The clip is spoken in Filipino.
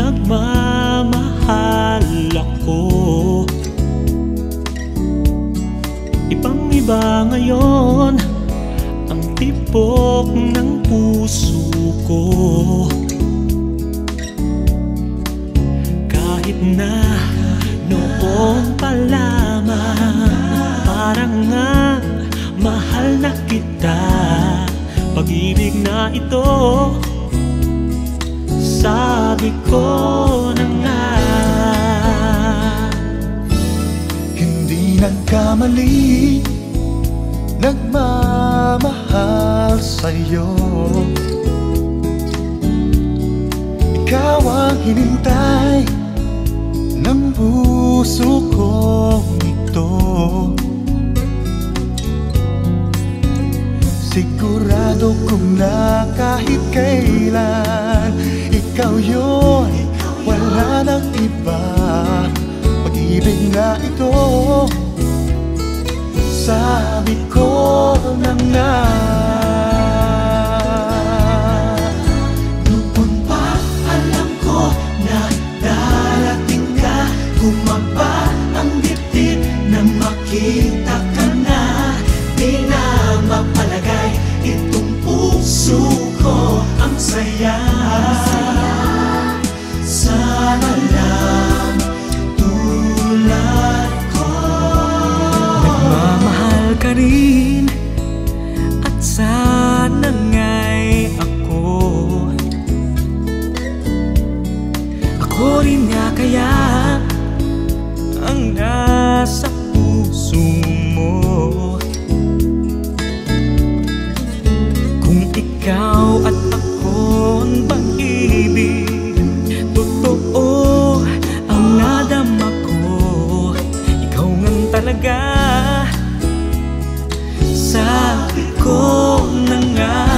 nagmamahal ako. Ibang-iba ngayon ang tibok ng puso ko. Kahit na noon pa lamang parang nga mahal na kita. Pag-ibig na ito, sabi ko na nga. Hindi nagkamali, nagmamahal sa'yo. Ikaw ang hinintay ng puso kong ito. Sigurado kong na kahit kailan ikaw yun, wala nang iba. Pag-ibig na ito, sabi ko na nga. Noon pa alam ko na darating ka, gumaba ang dibdib na makita ka na. Di na mapalagay itong puso ko ang saya. Sana lang tulad ko nagmamahal ka rin, at sana nga'y ako rin nga kaya ang nasa puso mo. Kung ikaw at ako'ng pag-ibig, totoo ang nadama ko. Ikaw nga talaga, sabi ko na nga.